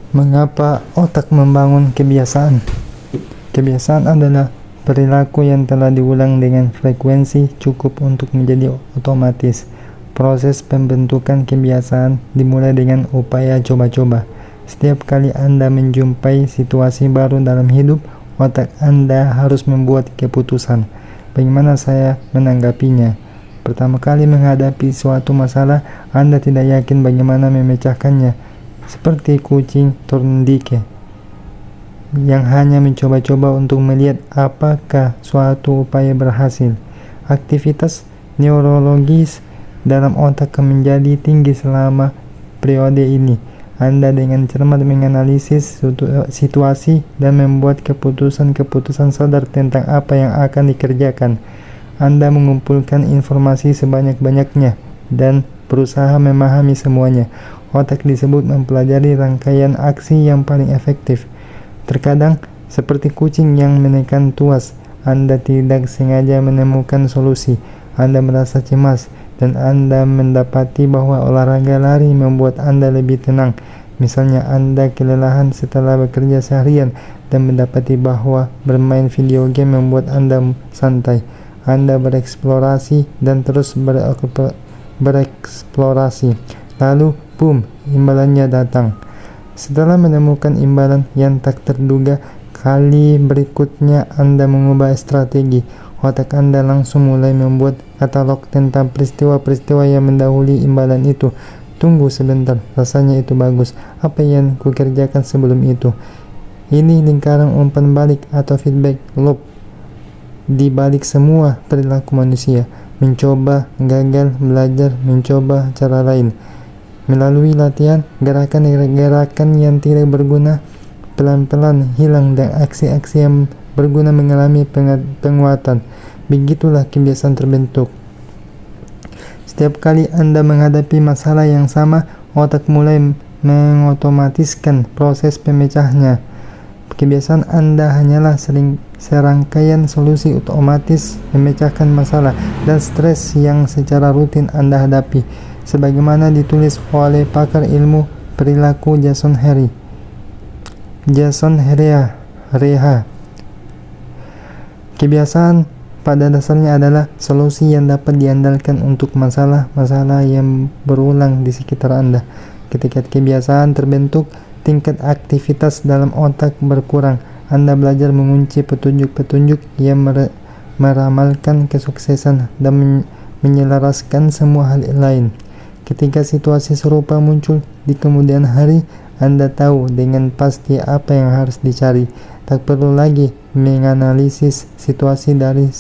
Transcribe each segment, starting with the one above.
Mengapa otak membangun kebiasaan? Kebiasaan adalah perilaku yang telah diulang dengan frekuensi cukup untuk menjadi otomatis. Proses pembentukan kebiasaan dimulai dengan upaya coba-coba. Setiap kali Anda menjumpai situasi baru dalam hidup, otak Anda harus membuat keputusan. Bagaimana saya menanggapinya? Pertama kali menghadapi suatu masalah, Anda tidak yakin bagaimana memecahkannya. Seperti kucing Thorndike yang hanya mencoba-coba untuk melihat apakah suatu upaya berhasil. Aktivitas neurologis dalam otak menjadi tinggi selama periode ini. Anda dengan cermat menganalisis situasi dan membuat keputusan-keputusan sadar tentang apa yang akan dikerjakan. Anda mengumpulkan informasi sebanyak-banyaknya dan berusaha memahami semuanya. Otak disebut mempelajari rangkaian aksi yang paling efektif. Terkadang, seperti kucing yang menekan tuas, Anda tidak sengaja menemukan solusi. Anda merasa cemas, dan Anda mendapati bahwa olahraga lari membuat Anda lebih tenang. Misalnya, Anda kelelahan setelah bekerja seharian dan mendapati bahwa bermain video game membuat Anda santai. Anda bereksplorasi dan terus bereksplorasi. Lalu, boom, imbalannya datang. Setelah menemukan imbalan yang tak terduga, kali berikutnya Anda mengubah strategi. Otak Anda langsung mulai membuat katalog tentang peristiwa-peristiwa yang mendahului imbalan itu. Tunggu sebentar, rasanya itu bagus. Apa yang kukerjakan sebelum itu? Ini lingkaran umpan balik atau feedback loop di balik semua perilaku manusia. Mencoba, gagal, belajar, mencoba cara lain. Melalui latihan, gerakan-gerakan yang tidak berguna pelan-pelan hilang dan aksi-aksi yang berguna mengalami penguatan. Begitulah kebiasaan terbentuk. Setiap kali Anda menghadapi masalah yang sama, otak mulai mengotomatiskan proses pemecahnya. Kebiasaan Anda hanyalah serangkaian solusi otomatis memecahkan masalah dan stres yang secara rutin Anda hadapi. Sebagaimana ditulis oleh pakar ilmu perilaku Jason Reha. Kebiasaan pada dasarnya adalah solusi yang dapat diandalkan untuk masalah-masalah yang berulang di sekitar Anda. Ketika kebiasaan terbentuk, tingkat aktivitas dalam otak berkurang. Anda belajar mengunci petunjuk-petunjuk yang meramalkan kesuksesan dan menyelaraskan semua hal lain. Ketika situasi serupa muncul di kemudian hari, Anda tahu dengan pasti apa yang harus dicari. Tak perlu lagi menganalisis situasi dari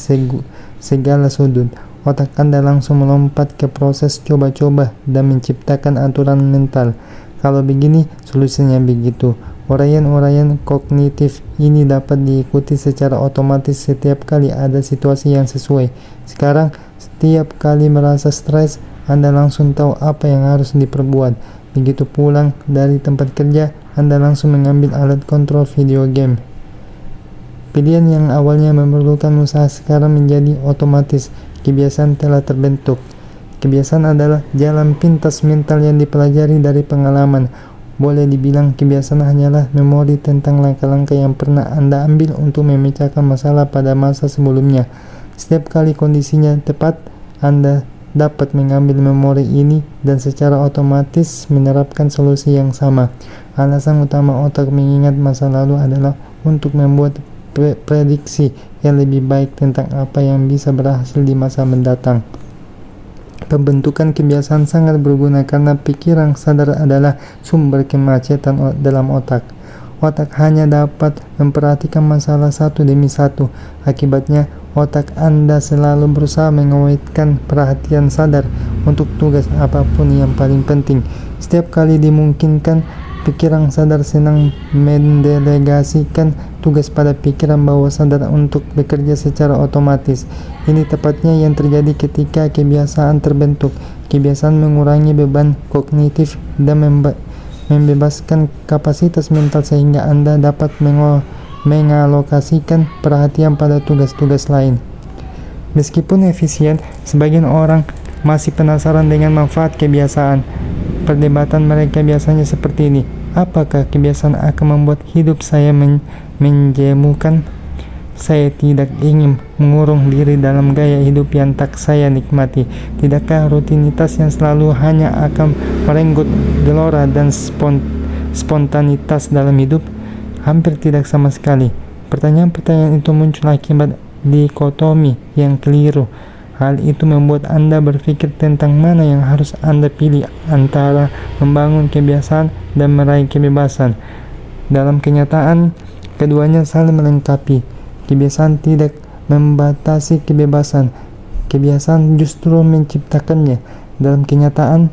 segala sudut. Otak Anda langsung melompat ke proses coba-coba dan menciptakan aturan mental. Kalau begini, solusinya begitu. Uraian-uraian kognitif ini dapat diikuti secara otomatis setiap kali ada situasi yang sesuai. Sekarang, setiap kali merasa stres, Anda langsung tahu apa yang harus diperbuat. Begitu pulang dari tempat kerja, Anda langsung mengambil alat kontrol video game. Pilihan yang awalnya memerlukan usaha sekarang menjadi otomatis. Kebiasaan telah terbentuk. Kebiasaan adalah jalan pintas mental yang dipelajari dari pengalaman. Boleh dibilang kebiasaan hanyalah memori tentang langkah-langkah yang pernah Anda ambil untuk memecahkan masalah pada masa sebelumnya. Setiap kali kondisinya tepat, Anda dapat mengambil memori ini dan secara otomatis menerapkan solusi yang sama. Alasan utama otak mengingat masa lalu adalah untuk membuat prediksi yang lebih baik tentang apa yang bisa berhasil di masa mendatang. Pembentukan kebiasaan sangat berguna karena pikiran sadar adalah sumber kemacetan dalam otak. Otak hanya dapat memperhatikan masalah satu demi satu. Akibatnya, otak Anda selalu berusaha mengawetkan perhatian sadar untuk tugas apapun yang paling penting. Setiap kali dimungkinkan, pikiran sadar senang mendelegasikan tugas pada pikiran bawah sadar untuk bekerja secara otomatis. Ini tepatnya yang terjadi ketika kebiasaan terbentuk. Kebiasaan mengurangi beban kognitif dan membebaskan kapasitas mental sehingga Anda dapat mengalokasikan perhatian pada tugas-tugas lain. Meskipun efisien, sebagian orang masih penasaran dengan manfaat kebiasaan. Perdebatan mereka biasanya seperti ini. Apakah kebiasaan akan membuat hidup saya menjemukan? Saya tidak ingin mengurung diri dalam gaya hidup yang tak saya nikmati. Tidakkah rutinitas yang selalu hanya akan merenggut gelora dan spontanitas dalam hidup? Hampir tidak sama sekali. Pertanyaan-pertanyaan itu muncul akibat dikotomi yang keliru. Hal itu membuat Anda berpikir tentang mana yang harus Anda pilih antara membangun kebiasaan dan meraih kebebasan. Dalam kenyataan, keduanya saling melengkapi. Kebiasaan tidak membatasi kebebasan. Kebiasaan justru menciptakannya. Dalam kenyataan,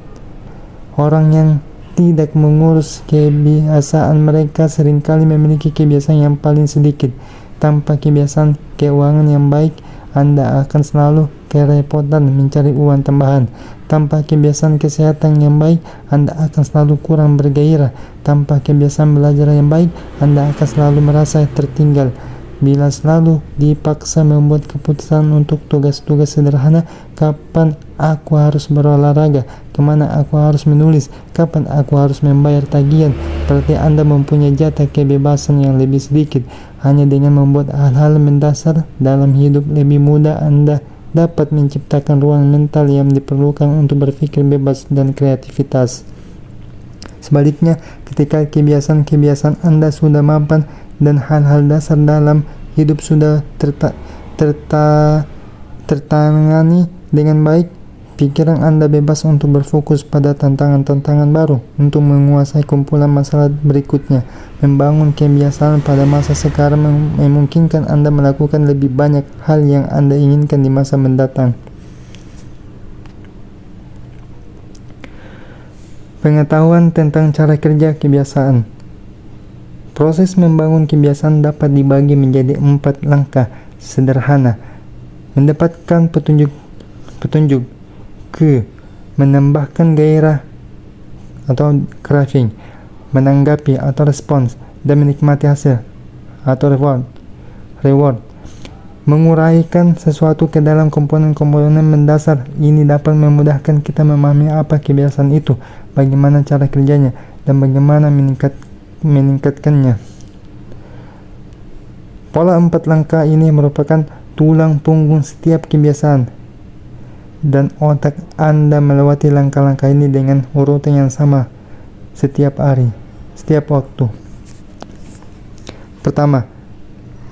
orang yang tidak mengurus kebiasaan mereka seringkali memiliki kebiasaan yang paling sedikit. Tanpa kebiasaan keuangan yang baik, Anda akan selalu kerepotan mencari uang tambahan. Tanpa kebiasaan kesehatan yang baik, Anda akan selalu kurang bergairah. Tanpa kebiasaan belajar yang baik, Anda akan selalu merasa tertinggal. Bila selalu dipaksa membuat keputusan untuk tugas-tugas sederhana, kapan aku harus berolahraga, kemana aku harus menulis, kapan aku harus membayar tagihan, berarti Anda mempunyai jatah kebebasan yang lebih sedikit. Hanya dengan membuat hal-hal mendasar dalam hidup lebih mudah, Anda dapat menciptakan ruang mental yang diperlukan untuk berpikir bebas dan kreativitas. Sebaliknya, ketika kebiasaan-kebiasaan Anda sudah mapan dan hal-hal dasar dalam hidup sudah tertangani dengan baik, pikiran Anda bebas untuk berfokus pada tantangan-tantangan baru, untuk menguasai kumpulan masalah berikutnya. Membangun kebiasaan pada masa sekarang memungkinkan Anda melakukan lebih banyak hal yang Anda inginkan di masa mendatang. Pengetahuan tentang cara kerja kebiasaan. Proses membangun kebiasaan dapat dibagi menjadi 4 langkah sederhana. Mendapatkan petunjuk ke menambahkan gairah atau craving, menanggapi atau respons, dan menikmati hasil atau reward. Menguraikan sesuatu ke dalam komponen-komponen mendasar ini dapat memudahkan kita memahami apa kebiasaan itu, bagaimana cara kerjanya, dan bagaimana meningkatkannya. Pola 4 langkah ini merupakan tulang punggung setiap kebiasaan, dan otak Anda melewati langkah-langkah ini dengan urutan yang sama setiap hari, setiap waktu. Pertama,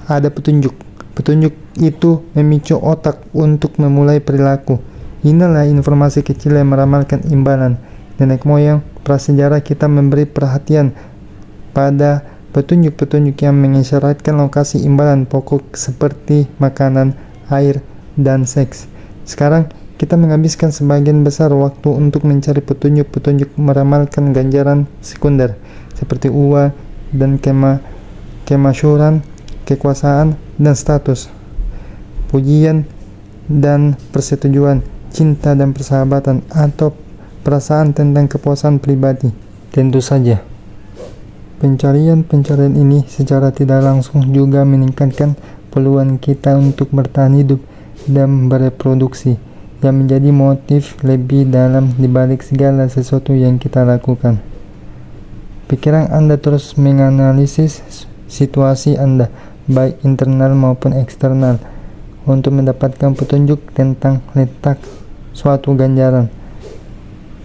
ada petunjuk. Petunjuk itu memicu otak untuk memulai perilaku. Inilah informasi kecil yang meramalkan imbalan. Nenek moyang prasejarah kita memberi perhatian pada petunjuk-petunjuk yang mengisyaratkan lokasi imbalan pokok seperti makanan, air, dan seks. Sekarang, kita menghabiskan sebagian besar waktu untuk mencari petunjuk-petunjuk meramalkan ganjaran sekunder, seperti uang dan kemasyhuran, kekuasaan dan status, pujian dan persetujuan, cinta dan persahabatan, atau perasaan tentang kepuasan pribadi. Tentu saja, pencarian ini secara tidak langsung juga meningkatkan peluang kita untuk bertahan hidup dan bereproduksi, yang menjadi motif lebih dalam dibalik segala sesuatu yang kita lakukan. Pikiran Anda terus menganalisis situasi Anda, baik internal maupun eksternal, untuk mendapatkan petunjuk tentang letak suatu ganjaran.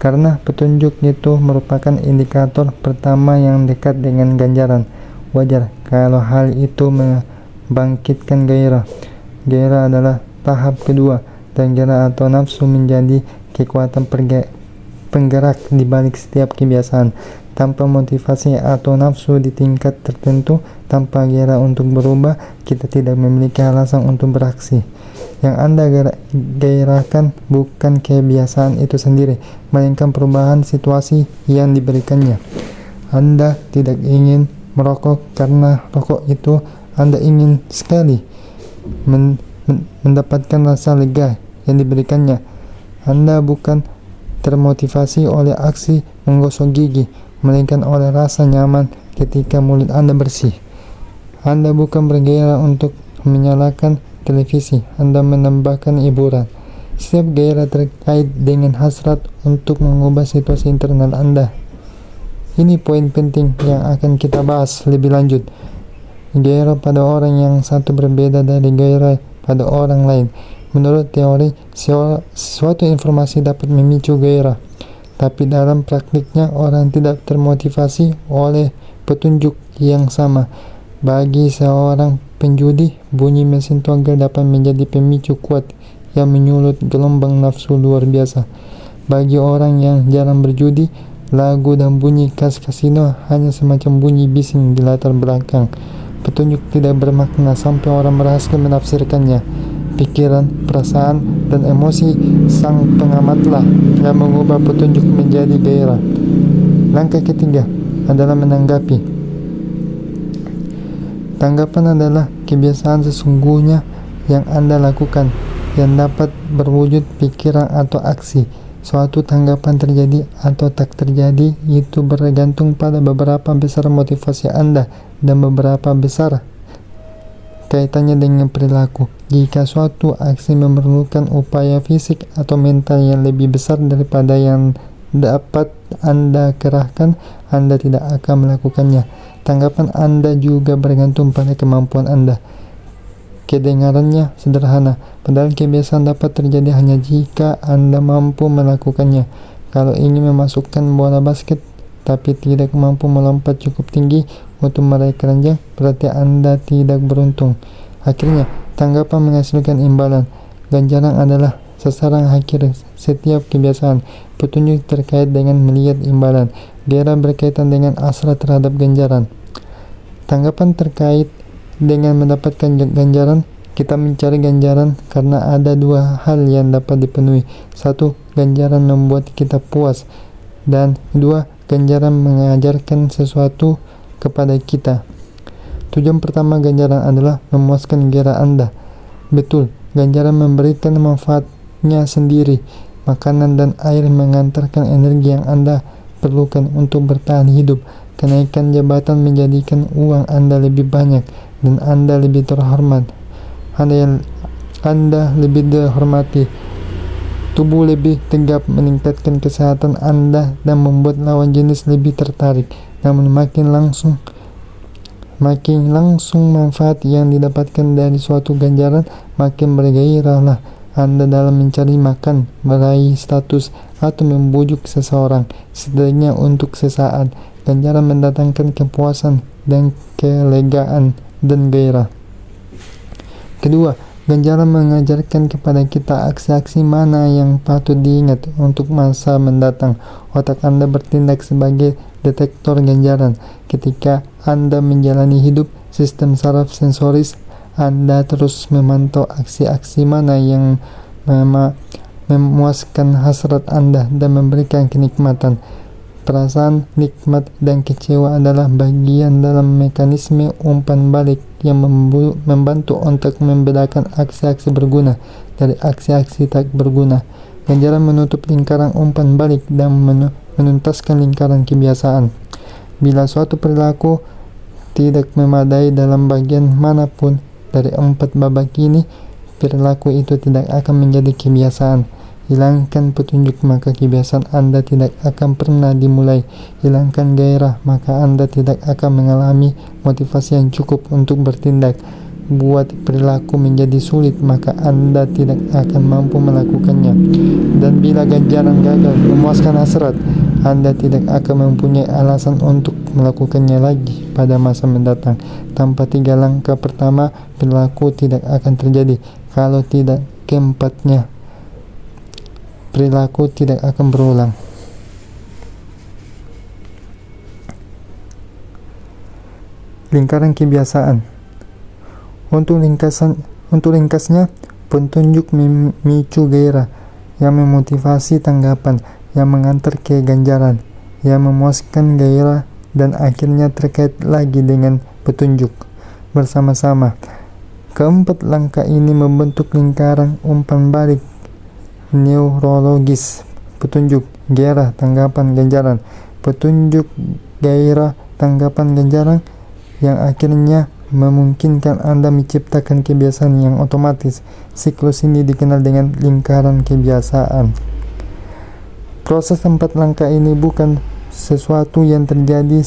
Karena petunjuk itu merupakan indikator pertama yang dekat dengan ganjaran, wajar kalau hal itu membangkitkan gairah. Gairah adalah tahap kedua, dan gairah atau nafsu menjadi kekuatan penggerak di balik setiap kebiasaan. Tanpa motivasi atau nafsu di tingkat tertentu, tanpa gairah untuk berubah, kita tidak memiliki alasan untuk beraksi. Yang Anda gairahkan bukan kebiasaan itu sendiri, melainkan perubahan situasi yang diberikannya. Anda tidak ingin merokok karena rokok itu Anda ingin sekali mendapatkan rasa lega yang diberikannya. Anda bukan termotivasi oleh aksi menggosok gigi, melainkan oleh rasa nyaman ketika mulut Anda bersih. Anda bukan bergairah untuk menyalakan televisi, Anda menambahkan hiburan. Setiap gairah terkait dengan hasrat untuk mengubah situasi internal Anda. Ini poin penting yang akan kita bahas lebih lanjut. Gairah pada orang yang satu berbeda dari gairah pada orang lain. Menurut teori, suatu informasi dapat memicu gairah, tapi dalam praktiknya orang tidak termotivasi oleh petunjuk yang sama. Bagi seorang penjudi, bunyi mesin togel dapat menjadi pemicu kuat yang menyulut gelombang nafsu luar biasa. Bagi orang yang jarang berjudi, lagu dan bunyi khas kasino hanya semacam bunyi bising di latar belakang. Petunjuk tidak bermakna sampai orang berhasil menafsirkannya. Pikiran, perasaan, dan emosi sang pengamatlah yang mengubah petunjuk menjadi gairah. Langkah ketiga adalah menanggapi. Tanggapan adalah kebiasaan sesungguhnya yang Anda lakukan, yang dapat berwujud pikiran atau aksi. Suatu tanggapan terjadi atau tak terjadi itu bergantung pada beberapa besar motivasi Anda dan beberapa besar kaitannya dengan perilaku. Jika suatu aksi memerlukan upaya fisik atau mental yang lebih besar daripada yang dapat Anda kerahkan, Anda tidak akan melakukannya. Tanggapan Anda juga bergantung pada kemampuan Anda. Kedengarannya sederhana, padahal kebiasaan dapat terjadi hanya jika Anda mampu melakukannya. Kalau ingin memasukkan bola basket tapi tidak mampu melompat cukup tinggi untuk meraih keranjang, berarti Anda tidak beruntung. Akhirnya, tanggapan menghasilkan imbalan. Ganjaran adalah sasaran akhir setiap kebiasaan. Petunjuk terkait dengan melihat imbalan. Gairah berkaitan dengan hasrat terhadap ganjaran. Tanggapan terkait dengan mendapatkan ganjaran. Kita mencari ganjaran karena ada dua hal yang dapat dipenuhi. Satu, ganjaran membuat kita puas. Dan dua, ganjaran mengajarkan sesuatu kepada kita. Tujuan pertama ganjaran adalah memuaskan gairah Anda. Betul, ganjaran memberikan manfaatnya sendiri. Makanan dan air mengantarkan energi yang Anda perlukan untuk bertahan hidup. Kenaikan jabatan menjadikan uang Anda lebih banyak dan Anda lebih terhormat. Anda lebih dihormati. Tubuh lebih tegap meningkatkan kesehatan Anda dan membuat lawan jenis lebih tertarik. Namun makin langsung manfaat yang didapatkan dari suatu ganjaran, makin bergairahlah Anda dalam mencari makan, meraih status, atau membujuk seseorang, setidaknya untuk sesaat. Ganjaran mendatangkan kepuasan dan kelegaan dan gairah. Kedua, ganjaran mengajarkan kepada kita aksi-aksi mana yang patut diingat untuk masa mendatang. Otak Anda bertindak sebagai detektor ganjaran. Ketika Anda menjalani hidup, sistem saraf sensoris Anda terus memantau aksi-aksi mana yang memuaskan hasrat Anda dan memberikan kenikmatan. Perasaan nikmat dan kecewa adalah bagian dalam mekanisme umpan balik yang membantu untuk membedakan aksi-aksi berguna dari aksi-aksi tak berguna. Ganjaran menutup lingkaran umpan balik dan menuntaskan lingkaran kebiasaan. Bila suatu perilaku tidak memadai dalam bagian manapun dari 4 babak ini, perilaku itu tidak akan menjadi kebiasaan. Hilangkan petunjuk, maka kebiasaan Anda tidak akan pernah dimulai. Hilangkan gairah, maka Anda tidak akan mengalami motivasi yang cukup untuk bertindak. Buat perilaku menjadi sulit, maka Anda tidak akan mampu melakukannya. Dan bila ganjaran gagal memuaskan hasrat, Anda tidak akan mempunyai alasan untuk melakukannya lagi pada masa mendatang. Tanpa 3 langkah pertama, perilaku tidak akan terjadi. Kalau tidak keempatnya, perilaku tidak akan berulang. Lingkaran kebiasaan. Untuk ringkasnya, petunjuk memicu gairah, yang memotivasi tanggapan, yang mengantar ke ganjaran, yang memuaskan gairah, dan akhirnya terkait lagi dengan petunjuk bersama-sama. Keempat langkah ini membentuk lingkaran umpan balik neurologis. Petunjuk, gairah, tanggapan, ganjaran. Petunjuk, gairah, tanggapan, ganjaran, yang akhirnya memungkinkan Anda menciptakan kebiasaan yang otomatis. Siklus ini dikenal dengan lingkaran kebiasaan. Proses 4 langkah ini bukan sesuatu yang terjadi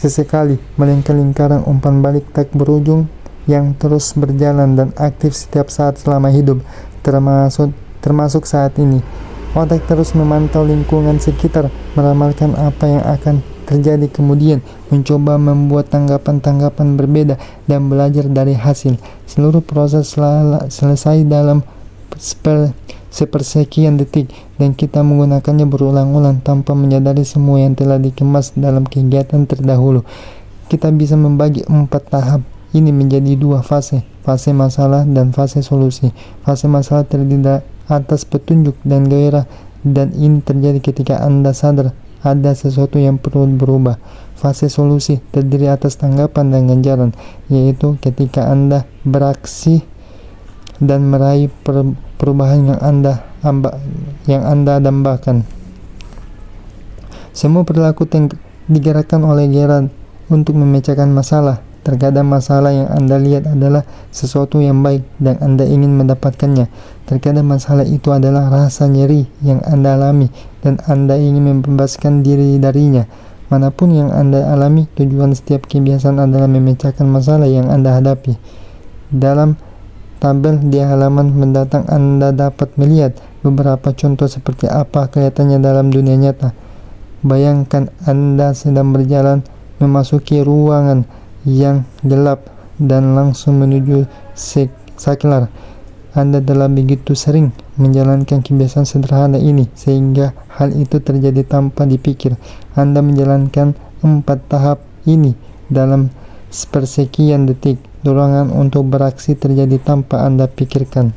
sesekali, melainkan lingkaran umpan balik tak berujung yang terus berjalan dan aktif setiap saat selama hidup, termasuk saat ini. Otak terus memantau lingkungan sekitar, meramalkan apa yang akan terjadi kemudian, mencoba membuat tanggapan-tanggapan berbeda dan belajar dari hasil. Seluruh proses selesai dalam sepersekian detik, dan kita menggunakannya berulang-ulang tanpa menyadari semua yang telah dikemas dalam kegiatan terdahulu. Kita bisa membagi 4 tahap ini menjadi 2 fase masalah dan fase solusi. Fase masalah terdiri atas petunjuk dan gairah, dan ini terjadi ketika Anda sadar ada sesuatu yang perlu berubah. Fase solusi terdiri atas tanggapan dan ganjaran, yaitu ketika Anda beraksi dan meraih perubahan yang Anda dambakan. Semua perilaku digerakkan oleh gairah untuk memecahkan masalah. Terkadang masalah yang Anda lihat adalah sesuatu yang baik dan Anda ingin mendapatkannya. Terkadang masalah itu adalah rasa nyeri yang Anda alami dan Anda ingin membebaskan diri darinya. Manapun yang Anda alami, tujuan setiap kebiasaan adalah memecahkan masalah yang Anda hadapi. Dalam tabel di halaman mendatang Anda dapat melihat beberapa contoh seperti apa kelihatannya dalam dunia nyata. Bayangkan Anda sedang berjalan memasuki ruangan yang gelap dan langsung menuju saklar. Anda telah begitu sering menjalankan kebiasaan sederhana ini sehingga hal itu terjadi tanpa dipikir. Anda menjalankan 4 tahap ini dalam sepersekian detik. Dorongan untuk beraksi terjadi tanpa Anda pikirkan.